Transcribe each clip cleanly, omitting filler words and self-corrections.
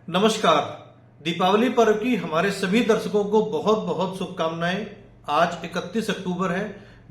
नमस्कार। दीपावली पर्व की हमारे सभी दर्शकों को बहुत बहुत शुभकामनाएं। आज 31 अक्टूबर है।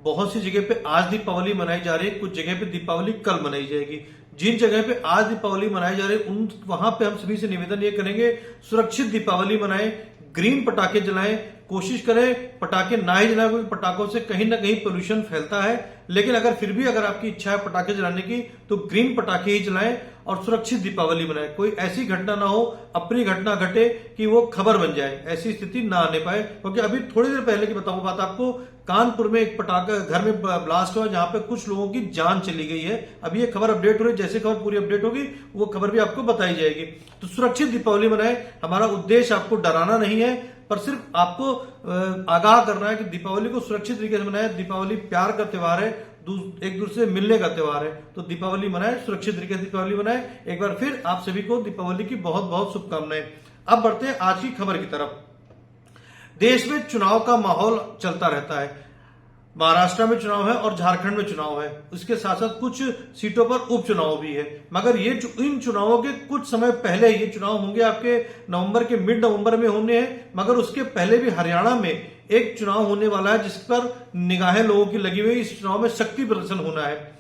बहुत सी जगह पे आज दीपावली मनाई जा रही है, कुछ जगह पे दीपावली कल मनाई जाएगी। जिन जगह पे आज दीपावली मनाई जा रही है उन वहां पे हम सभी से निवेदन ये करेंगे, सुरक्षित दीपावली मनाएं, ग्रीन पटाखे जलाएं, कोशिश करें पटाखे ना ही जलाएं, क्योंकि पटाखों से कहीं ना कहीं पोल्यूशन फैलता है। लेकिन अगर फिर भी अगर आपकी इच्छा है पटाखे जलाने की तो ग्रीन पटाखे ही जलाएं और सुरक्षित दीपावली मनाएं। कोई ऐसी घटना ना हो, अपनी घटना घटे कि वो खबर बन जाए, ऐसी स्थिति ना आने पाए। क्योंकि अभी थोड़ी देर पहले की बताऊं बात आपको, कानपुर में एक पटाखा घर में ब्लास्ट हुआ जहां पे कुछ लोगों की जान चली गई है। अभी ये खबर अपडेट हो रही है, जैसे खबर पूरी अपडेट होगी वो खबर भी आपको बताई जाएगी। तो सुरक्षित दीपावली मनाएं। हमारा उद्देश्य आपको डराना नहीं है, पर सिर्फ आपको आगाह करना है कि दीपावली को सुरक्षित तरीके से मनाएं। दीपावली प्यार का त्योहार है, एक दूसरे से मिलने का त्योहार है। तो दीपावली मनाएं, सुरक्षित तरीके से दीपावली मनाएं। एक बार फिर आप सभी को दीपावली की बहुत बहुत शुभकामनाएं। अब बढ़ते हैं आज की खबर की तरफ। देश में चुनाव का माहौल चलता रहता है। महाराष्ट्र में चुनाव है और झारखंड में चुनाव है। उसके साथ साथ कुछ सीटों पर उपचुनाव भी है। मगर ये इन चुनावों के कुछ समय पहले ये चुनाव होंगे, आपके नवंबर के मिड नवंबर में होने हैं। मगर उसके पहले भी हरियाणा में एक चुनाव होने वाला है जिस पर निगाहें लोगों की लगी हुई। इस चुनाव में शक्ति प्रदर्शन होना है।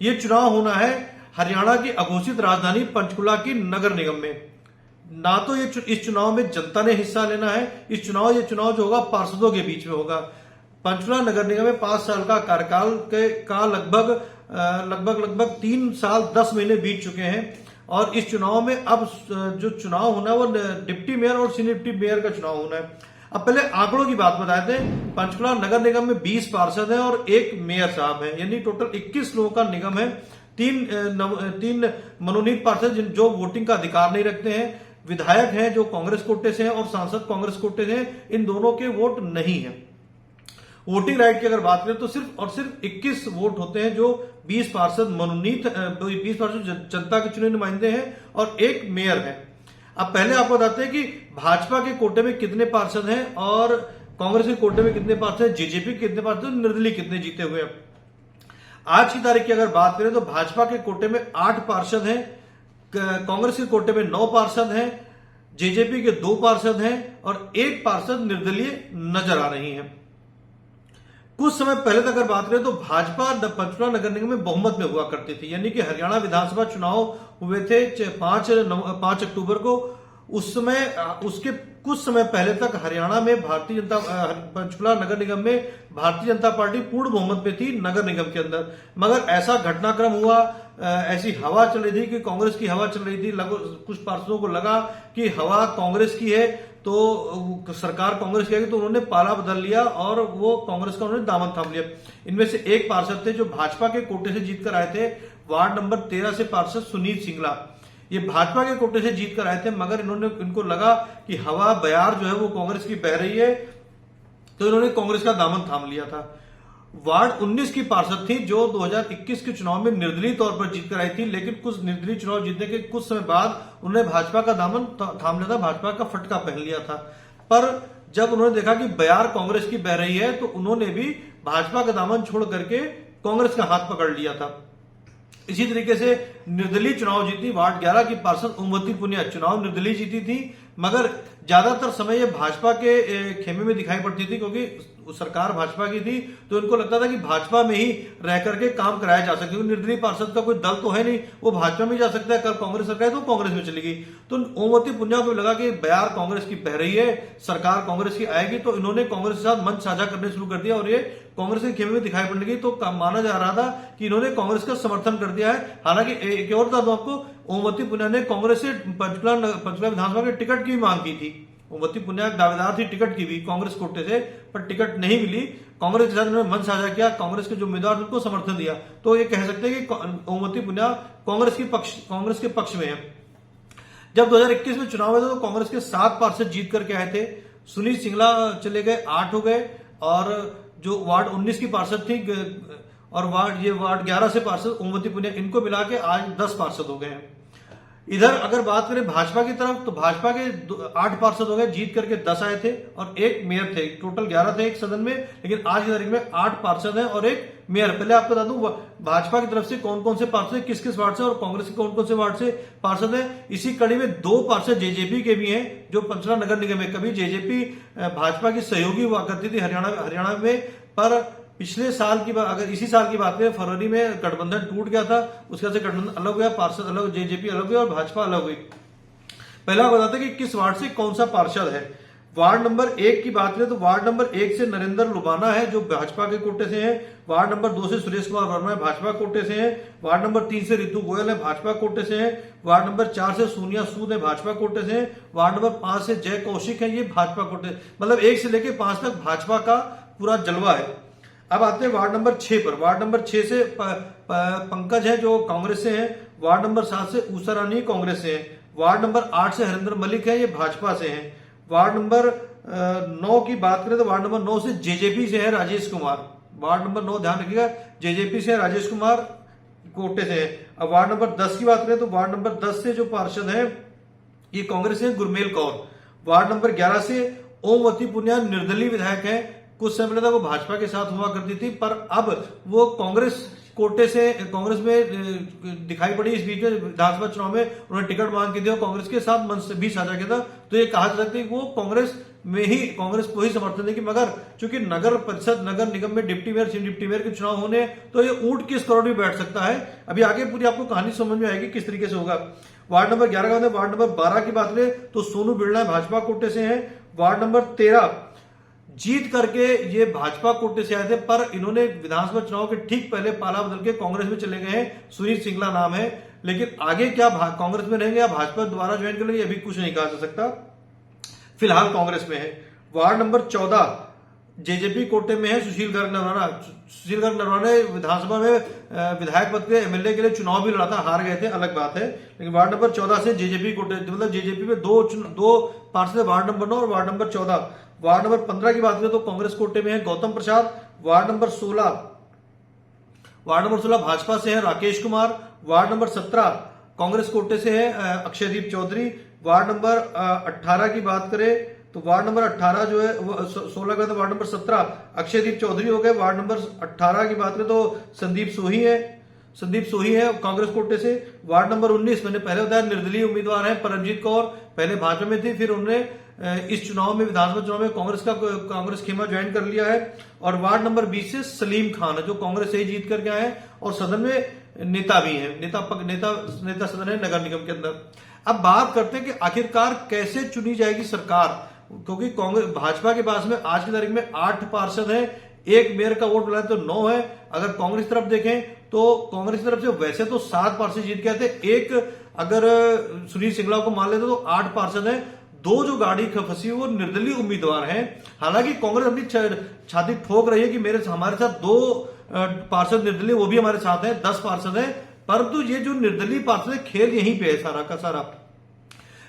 ये चुनाव होना है हरियाणा की अघोषित राजधानी पंचकुला की नगर निगम में। ना तो इस चुनाव में जनता ने हिस्सा लेना है। ये चुनाव जो होगा पार्षदों के बीच में होगा। पंचकुला नगर निगम में 5 साल का कार्यकाल का लगभग 3 साल 10 महीने बीत चुके हैं। और इस चुनाव में अब जो चुनाव होना है वो डिप्टी मेयर और सीनियर डिप्टी मेयर का चुनाव होना है। अब पहले आंकड़ों की बात बताए थे। पंचकुला नगर निगम में 20 पार्षद हैं और 1 मेयर साहब हैं, यानी टोटल 21 लोगों का निगम है। तीन मनोनीत पार्षद जो वोटिंग का अधिकार नहीं रखते हैं, विधायक हैं जो कांग्रेस कोटे से हैं और सांसद कांग्रेस कोटे से हैं। इन दोनों के वोट नहीं है। वोटिंग राइट की अगर बात करें तो सिर्फ 21 वोट होते हैं, जो 20 पार्षद मनोनीत 20 पार्षद जनता के चुने नुमाइंदे हैं और 1 मेयर है। अब पहले आपको बताते हैं कि भाजपा के कोटे में कितने पार्षद हैं और कांग्रेस के कोटे में कितने पार्षद हैं, जेजेपी के कितने पार्षद, निर्दलीय कितने जीते हुए हैं। आज की तारीख की अगर बात करें तो भाजपा के कोटे में 8 पार्षद हैं, कांग्रेस के कोटे में 9 पार्षद हैं, जेजेपी के 2 पार्षद हैं और 1 पार्षद निर्दलीय नजर आ रही है। कुछ समय पहले तक अगर बात करें तो भाजपा पंचकुला नगर निगम में बहुमत में हुआ करती थी, यानी कि हरियाणा विधानसभा चुनाव हुए थे 5 अक्टूबर को। उस समय उसके कुछ समय पहले तक हरियाणा में पंचकुला नगर निगम में भारतीय जनता पार्टी पूर्ण बहुमत में थी नगर निगम के अंदर। मगर ऐसा घटनाक्रम हुआ, ऐसी हवा चल रही थी कि कांग्रेस की हवा चल रही थी। कुछ पार्षदों को लगा कि हवा कांग्रेस की है तो सरकार कांग्रेस की आएगी, तो उन्होंने पाला बदल लिया और वो कांग्रेस का उन्होंने दामन थाम लिया। इनमें से एक पार्षद थे जो भाजपा के कोटे से जीत कर आए थे, वार्ड नंबर 13 से पार्षद सुनील सिंगला। ये भाजपा के कोटे से जीत कर आए थे, मगर इनको लगा कि हवा बयार जो है वो कांग्रेस की बह रही है, तो इन्होंने कांग्रेस का दामन थाम लिया था। वार्ड 19 की पार्षद थी जो 2021 के चुनाव में निर्दलीय तौर पर जीतकर आई थी, लेकिन कुछ निर्दलीय चुनाव जीतने के कुछ समय बाद उन्होंने भाजपा का दामन थाम लिया था, भाजपा का फटका पहन लिया था। पर जब उन्होंने देखा कि बयार कांग्रेस की बह रही है तो उन्होंने भी भाजपा का दामन छोड़ करके कांग्रेस का हाथ पकड़ लिया था। इसी तरीके से निर्दलीय चुनाव जीती वार्ड 11 की पार्षद ओमवती पुनिया चुनाव निर्दलीय जीती थी, मगर ज्यादातर समय ये भाजपा के खेमे में दिखाई पड़ती थी, क्योंकि सरकार भाजपा की थी तो इनको लगता था कि भाजपा में ही रह करके काम कराया जा सकता है। निर्दलीय पार्षद का कोई दल तो है नहीं, वो भाजपा में जा सकता है। कल कांग्रेस सरकार तो कांग्रेस में चली गई, तो ओमवती पुनिया को लगा कि बयार कांग्रेस की बह रही है, सरकार कांग्रेस की आएगी, तो इन्होंने कांग्रेस के साथ मंच साझा करने शुरू कर दिया और ये कांग्रेस के खेमे में दिखाई पड़ने लगी। तो माना जा रहा था कि इन्होंने कांग्रेस का समर्थन कर दिया है। हालांकि एक और था, आपको ओमवती पुनिया ने कांग्रेस से पंचकुला विधानसभा के टिकट की मांग की थी। ओमवती पुनिया दावेदार थी टिकट की भी कांग्रेस कोटे से, पर टिकट नहीं मिली। कांग्रेस के साथ उन्होंने मंच साझा किया, कांग्रेस के जो उम्मीदवार उनको समर्थन दिया। तो ये कह सकते हैं कि ओमवती पुनिया कांग्रेस के पक्ष में है। जब 2021 में चुनाव हुए थे तो कांग्रेस के 7 पार्षद जीत करके आए थे। सुनील सिंगला चले गए, 8 हो गए, और जो वार्ड 19 की पार्षद थी और वार्ड 11 से पार्षद ओमवती पुनिया, इनको मिला के आज 10 पार्षद हो गए हैं। इधर अगर बात करें भाजपा की तरफ, तो भाजपा के 8 पार्षद हो गए, जीत करके 10 आए थे और एक मेयर थे। टोटल 11 थे एक सदन में, लेकिन आज की तारीख में 8 पार्षद हैं और एक मेयर। पहले आपको बता दूं भाजपा की तरफ से कौन कौन से पार्षद, किस किस वार्ड से, और कांग्रेस के कौन कौन से वार्ड से पार्षद हैं। इसी कड़ी में 2 पार्षद जेजेपी के भी हैं, जो पंचला नगर निगम में। कभी जेजेपी भाजपा की सहयोगी हुआ करती थी हरियाणा में, पर पिछले साल की अगर इसी साल की बात करें, फरवरी में गठबंधन टूट गया था, उसके बाद से गठबंधन अलग हुआ, पार्षद अलग, जेजेपी अलग हुई और भाजपा अलग हुई। पहला बताते कि किस वार्ड से कौन सा पार्षद है। वार्ड नंबर 1 की बात करें तो वार्ड नंबर 1 से नरेंद्र लुबाना है, जो भाजपा के कोटे से हैं। वार्ड नंबर 2 से सुरेश कुमार वर्मा है, भाजपा कोटे से हैं। वार्ड नंबर 3 से रितु गोयल है, भाजपा कोटे से हैं। वार्ड नंबर 4 से सोनिया सूद है, भाजपा कोटे से हैं। वार्ड नंबर 5 से जय कौशिक है, ये भाजपा कोटे, मतलब 1 से लेकर 5 तक भाजपा का पूरा जलवा है। अब आते हैं वार्ड नंबर 6 पर। वार्ड नंबर 6 से पंकज है, जो कांग्रेस से हैं। वार्ड नंबर 7 से ऊषा रानी कांग्रेस से हैं। वार्ड नंबर 8 से हरिंदर मलिक है, ये भाजपा से हैं। वार्ड नंबर 9 की बात करें तो वार्ड नंबर 9 से जेजेपी से है राजेश कुमार। वार्ड नंबर 9 ध्यान रखिएगा, जेजेपी से राजेश कुमार कोटे से है। अब वार्ड नंबर 10 की बात करें तो वार्ड नंबर 10 से जो पार्षद है ये कांग्रेस से गुरमेल कौर। वार्ड नंबर 11 से ओमवती पुनिया निर्दलीय विधायक है। कुछ समय पहले वो भाजपा के साथ हुआ करती थी, पर अब वो कांग्रेस कोटे से कांग्रेस में दिखाई पड़ी। इस बीच में विधानसभा चुनाव में उन्होंने टिकट मांग की थी और कांग्रेस के साथ मंच भी साझा किया था। तो ये कहा जा सकता है कि वो कांग्रेस को ही समर्थन देगी। मगर चूंकि नगर परिषद, नगर निगम में deputy mayor, chief deputy mayor के चुनाव होने, तो ये ऊंट किस करोड़ भी बैठ सकता है। अभी आगे पूरी आपको कहानी समझ में आएगी किस तरीके से होगा। वार्ड नंबर 11 का, वार्ड नंबर 12 की बात करें तो सोनू बिरला भाजपा कोटे से हैं। वार्ड नंबर 13 जीत करके ये भाजपा कोटे से आए थे, पर इन्होंने विधानसभा चुनाव के ठीक पहले पाला बदल के कांग्रेस में चले गए हैं। सुनील सिंगला नाम है, लेकिन आगे क्या कांग्रेस में रहेंगे या भाजपा दोबारा ज्वाइन कर लेंगे, अभी कुछ नहीं कहा जा सकता। फिलहाल कांग्रेस में है। वार्ड नंबर 14 जेजेपी कोटे में है सुशील गर्ग नरवाना। सुशील गर्ग नरवाना ने विधानसभा में विधायक पद के एमएलए के लिए चुनाव भी लड़ा था, हार गए थे, अलग बात है। लेकिन वार्ड नंबर 14 से जेजेपी कोटे, मतलब जेजेपी में दो पार्षद, वार्ड नंबर 9 और वार्ड नंबर 14। वार्ड नंबर 15 की बात करें तो कांग्रेस कोटे में है गौतम प्रसाद। वार्ड नंबर 16 भाजपा से है राकेश कुमार। वार्ड नंबर 17 कांग्रेस कोटे से है अक्षयदीप चौधरी। वार्ड नंबर 18 की बात करें तो वार्ड नंबर 18 जो है 16 का, तो वार्ड नंबर 17 अक्षयदीप चौधरी हो गए। वार्ड नंबर 18 की बात करें तो संदीप सोही है कांग्रेस कोटे से। वार्ड नंबर 19 मैंने पहले बताया निर्दलीय उम्मीदवार है परमजीत कौर, पहले भाजपा में थी, फिर उन्होंने इस चुनाव में, विधानसभा चुनाव में कांग्रेस खेमा ज्वाइन कर लिया है। और वार्ड नंबर 20 से सलीम खान है, जो कांग्रेस से ही जीत करके आए हैं और सदन में नेता भी है, नेता सदन है नगर निगम के अंदर। अब बात करते हैं कि आखिरकार कैसे चुनी जाएगी सरकार, क्योंकि कांग्रेस भाजपा के पास में आज की तारीख में 8 पार्षद हैं, एक मेयर का वोट मिला तो 9 है। अगर कांग्रेस तरफ देखें तो कांग्रेस की तरफ से वैसे तो 7 पार्षद जीत के आए थे, एक अगर सुनील सिंगला को मान लेते तो 8 पार्षद हैं। 2 जो गाड़ी फंसी वो निर्दलीय उम्मीदवार हैं। हालांकि कांग्रेस अपनी छाती ठोक रही है कि हमारे साथ 2 पार्षद निर्दलीय, वो भी हमारे साथ हैं, 10 पार्षद हैं। परंतु ये जो निर्दलीय पार्षद है, खेल यहीं पे है सारा का सारा।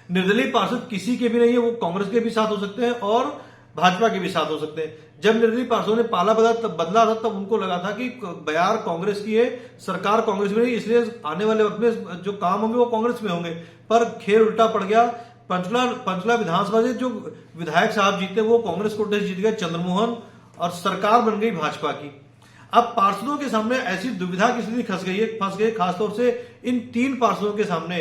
निर्दलीय पार्षद किसी के भी नहीं है, वो कांग्रेस के भी साथ हो सकते हैं और भाजपा के भी साथ हो सकते हैं। जब निर्दलीय पार्षदों ने पाला बदला था तब उनको लगा था कि बयार कांग्रेस की है, सरकार कांग्रेस में नहीं, इसलिए आने वाले वक्त में जो काम होंगे वो कांग्रेस में होंगे। पर खेल उल्टा पड़ गया। पंचला विधानसभा से जो विधायक साहब जीते वो कांग्रेस कोटे से जीत गए चंद्रमोहन, और सरकार बन गई भाजपा की। अब पार्षदों के सामने ऐसी दुविधा की स्थिति फंस गई, खासतौर से इन 3 पार्षदों के सामने।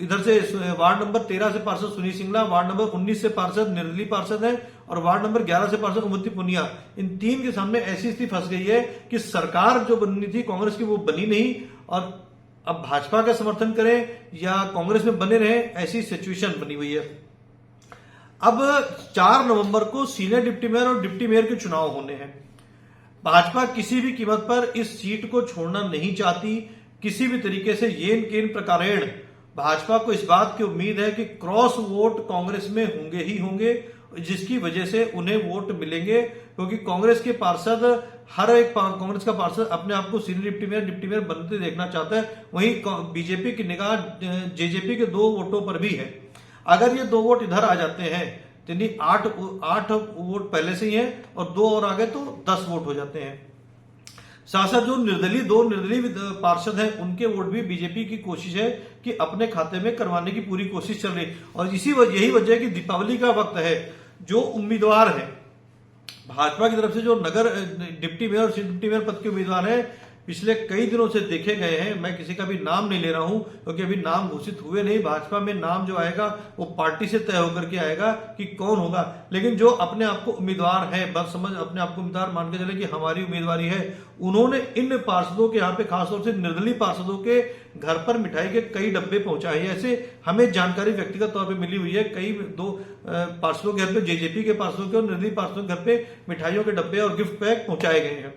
इधर से वार्ड नंबर 13 से पार्षद सुनील सिंगला, वार्ड नंबर 19 से पार्षद निर्दलीय पार्षद है और वार्ड नंबर 11 से पार्षद ओमवती पुनिया। इन 3 के सामने ऐसी स्थिति फंस गई है कि सरकार जो बननी थी कांग्रेस की वो बनी नहीं, और अब भाजपा का समर्थन करें या कांग्रेस में बने रहे, ऐसी सिचुएशन बनी हुई है। अब 4 नवंबर को सीनियर डिप्टी मेयर और डिप्टी मेयर के चुनाव होने हैं। भाजपा किसी भी कीमत पर इस सीट को छोड़ना नहीं चाहती। किसी भी तरीके से येन केन प्रकारेण भाजपा को इस बात की उम्मीद है कि क्रॉस वोट कांग्रेस में होंगे ही होंगे, जिसकी वजह से उन्हें वोट मिलेंगे, क्योंकि कांग्रेस के पार्षद, हर एक कांग्रेस का पार्षद अपने आप को सीनियर डिप्टी मेयर बनते देखना चाहता है। वहीं बीजेपी की निगाह जेजेपी के 2 वोटों पर भी है। अगर ये 2 वोट इधर आ जाते हैं तो 8 वोट पहले से ही है और 2 और आ गए तो 10 वोट हो जाते हैं। साथ साथ जो दो निर्दलीय पार्षद हैं उनके वोट भी बीजेपी की कोशिश है कि अपने खाते में करवाने की पूरी कोशिश चल रही है। और यही वजह है कि दीपावली का वक्त है, जो उम्मीदवार है भाजपा की तरफ से, जो नगर डिप्टी मेयर और डिप्टी मेयर पद के उम्मीदवार हैं, पिछले कई दिनों से देखे गए हैं। मैं किसी का भी नाम नहीं ले रहा हूं क्योंकि अभी नाम घोषित हुए नहीं। भाजपा में नाम जो आएगा वो पार्टी से तय होकर के आएगा कि कौन होगा। लेकिन जो अपने आप को उम्मीदवार है, बस समझ अपने आप को उम्मीदवार मान के चले कि हमारी उम्मीदवारी है, उन्होंने इन पार्षदों के यहाँ पे खासतौर से निर्दलीय पार्षदों के घर पर मिठाई के कई डब्बे पहुंचाए हैं। ऐसे हमें जानकारी व्यक्तिगत तौर पर मिली हुई है। कई दो पार्षदों के घर पे, जेजेपी के पार्षदों के और निर्दलीय पार्षदों के घर पे मिठाइयों के डब्बे और गिफ्ट पैक पहुंचाए गए हैं।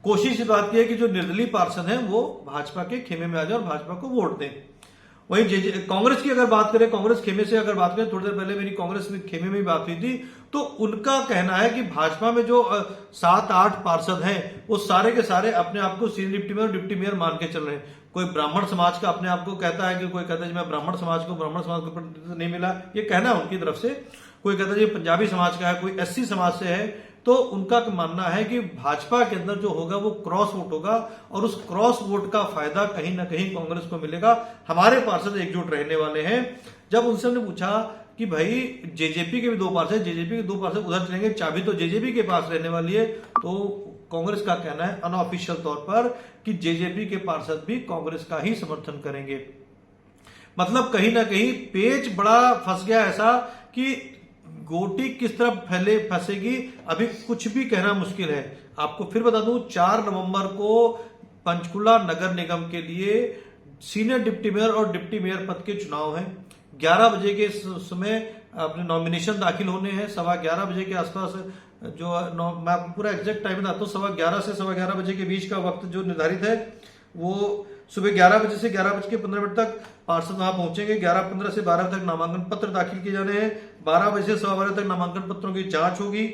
कोशिश इस बात की है कि जो निर्दलीय पार्षद हैं वो भाजपा के खेमे में आ जाए और भाजपा को वोट दें। वहीं कांग्रेस की अगर बात करें, कांग्रेस खेमे से अगर बात करें, थोड़ी देर पहले मेरी कांग्रेस में खेमे में बात हुई थी, तो उनका कहना है कि भाजपा में जो 7-8 पार्षद हैं वो सारे के सारे अपने आप को सीनियर डिप्टी मेयर और डिप्टी मेयर मान के चल रहे हैं। कोई ब्राह्मण समाज का अपने आप को कहता है कि कोई कहता है मैं ब्राह्मण समाज को प्रतिनिधित्व नहीं मिला, ये कहना है उनकी तरफ से। कोई कहता है पंजाबी समाज का है, कोई एससी समाज से है। तो उनका मानना है कि भाजपा के अंदर जो होगा वो क्रॉस वोट होगा और उस क्रॉस वोट का फायदा कहीं ना कहीं कांग्रेस को मिलेगा। हमारे पार्षद एकजुट रहने वाले हैं। जब उनसे हमने पूछा कि भाई जेजेपी के भी 2 पार्षद, जेजेपी के 2 पार्षद उधर चलेंगे, चाबी तो जेजेपी के पास रहने वाली है, तो कांग्रेस का कहना है अनऑफिशियल तौर पर कि जेजेपी के पार्षद भी कांग्रेस का ही समर्थन करेंगे। मतलब कहीं ना कहीं पेच बड़ा फंस गया ऐसा कि गोटी किस तरफ फंसेगी अभी कुछ भी कहना मुश्किल है। आपको फिर बता दूं, 4 नवंबर को पंचकुला नगर निगम के लिए सीनियर डिप्टी मेयर और डिप्टी मेयर पद के चुनाव हैं। 11 बजे के समय अपने नॉमिनेशन दाखिल होने हैं। 11:15 बजे के आसपास जो मैं आपको पूरा एग्जैक्ट टाइम बताता हूँ, 11:15 से 11:15 बजे के बीच का वक्त जो निर्धारित है वो सुबह 11 बजे से 11:15 तक पार्षद वहां पहुंचेंगे। 11:15 से 12 तक नामांकन पत्र दाखिल किए जाने हैं। 12 बजे से 12:15 तक नामांकन पत्रों की जांच होगी।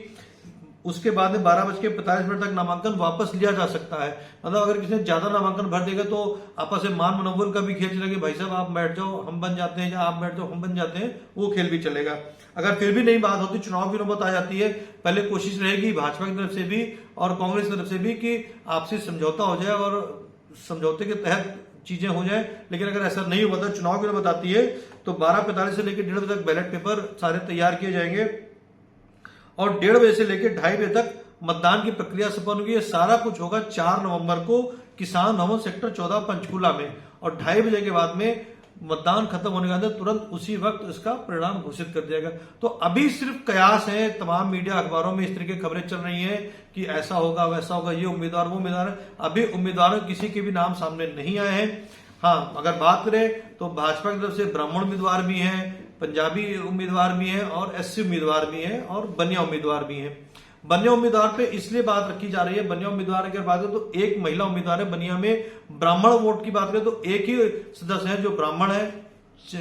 उसके बाद में 12:45 तक नामांकन वापस लिया जा सकता है। मतलब अगर किसी ने ज्यादा नामांकन भर देगा तो आपस में मान मनोबल का भी खेल चलेगा, भाई साहब आप बैठ जाओ हम बन जाते हैं, या आप बैठ जाओ हम बन जाते हैं, वो खेल भी चलेगा। अगर फिर भी नहीं बात होती, चुनाव की नौबत आ जाती है, पहले कोशिश रहेगी भाजपा की तरफ से भी और कांग्रेस की तरफ से भी कि आपसी समझौता हो जाए और समझौते के तहत चीजें हो जाए। लेकिन अगर ऐसा नहीं होता, चुनाव की नौबत आती है, तो 12:45 से लेकर 1:30 बजे तक बैलेट पेपर सारे तैयार किए जाएंगे और 1:30 बजे से लेकर 2:30 बजे तक मतदान की प्रक्रिया संपन्न होगी। सारा कुछ होगा 4 नवंबर को किसान भवन सेक्टर 14 पंचकुला में, और 2:30 बजे के बाद में मतदान खत्म होने के अंदर तुरंत उसी वक्त इसका परिणाम घोषित कर दिया जाएगा। तो अभी सिर्फ कयास है, तमाम मीडिया अखबारों में इस तरह की खबरें चल रही हैं कि ऐसा होगा वैसा होगा, ये उम्मीदवार वो उम्मीदवार है। अभी उम्मीदवारों किसी के भी नाम सामने नहीं आए हैं। हाँ, अगर बात करें तो भाजपा की तरफ से ब्राह्मण उम्मीदवार भी हैं, पंजाबी उम्मीदवार भी हैं और एससी उम्मीदवार भी हैं और बनिया उम्मीदवार भी हैं। बनिया उम्मीदवार पे इसलिए बात रखी जा रही है, बनिया उम्मीदवार की बात करें तो एक महिला उम्मीदवार है बनिया में। ब्राह्मण वोट की बात करें तो एक ही सदस्य है जो ब्राह्मण है,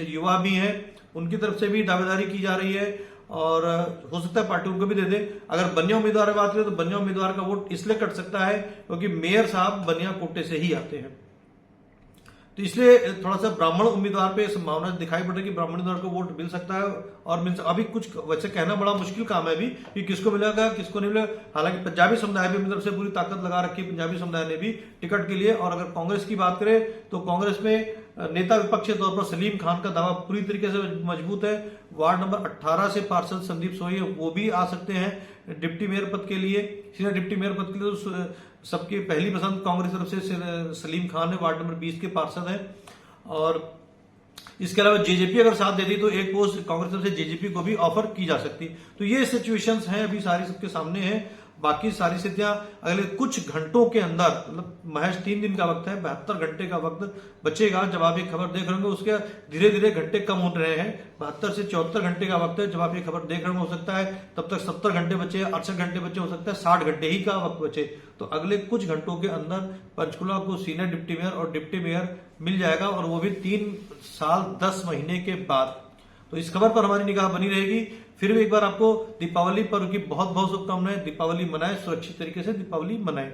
युवा भी है, उनकी तरफ से भी दावेदारी की जा रही है और हो सकता है पार्टी उनको भी दे दे। अगर बनिया उम्मीदवार की बात करें तो बनिया उम्मीदवार का वोट इसलिए कट सकता है क्योंकि मेयर साहब बनिया कोटे से ही आते हैं, तो इसलिए थोड़ा सा ब्राह्मण उम्मीदवार पे संभावना दिखाई पड़ रही है कि ब्राह्मण उम्मीदवार को वोट मिल सकता है। और अभी कुछ वैसे कहना बड़ा मुश्किल काम है अभी कि किसको मिलेगा किसको नहीं मिलेगा। हालांकि पंजाबी समुदाय भी अपनी तरफ से पूरी ताकत लगा रखी है, पंजाबी समुदाय ने भी टिकट के लिए। और अगर कांग्रेस की बात करें तो कांग्रेस में नेता विपक्ष के तौर पर सलीम खान का दावा पूरी तरीके से मजबूत है। वार्ड नंबर 18 से पार्षद संदीप सोही वो भी आ सकते हैं डिप्टी मेयर पद के लिए, सीनियर डिप्टी मेयर पद के लिए। तो सबकी पहली पसंद कांग्रेस तरफ से सलीम खान है, वार्ड नंबर 20 के पार्षद हैं। और इसके अलावा जेजेपी अगर साथ देती तो एक पोस्ट कांग्रेस तरफ से जेजेपी को भी ऑफर की जा सकती। तो ये सिचुएशंस हैं अभी सारी सबके सामने हैं। बाकी सारी स्थितियां अगले कुछ घंटों के अंदर, मतलब महज 3 दिन का वक्त है, 72 घंटे का वक्त बचेगा। जब आप ये खबर देख रहे होंगे उसके धीरे धीरे घंटे कम हो रहे हैं। 72 से 74 घंटे का वक्त है जब आप ये खबर देख रहे हो सकता है तब तक 70 घंटे बचे, 68 घंटे बचे, हो सकता है 60 घंटे ही का वक्त बचे। तो अगले कुछ घंटों के अंदर पंचकुला को सीनियर डिप्टी मेयर और डिप्टी मेयर मिल जाएगा, और वो भी 3 साल 10 महीने के बाद। तो इस खबर पर हमारी निगाह बनी रहेगी। फिर भी एक बार आपको दीपावली पर्व की बहुत बहुत शुभकामनाएं। दीपावली मनाएं, सुरक्षित तरीके से दीपावली मनाएं।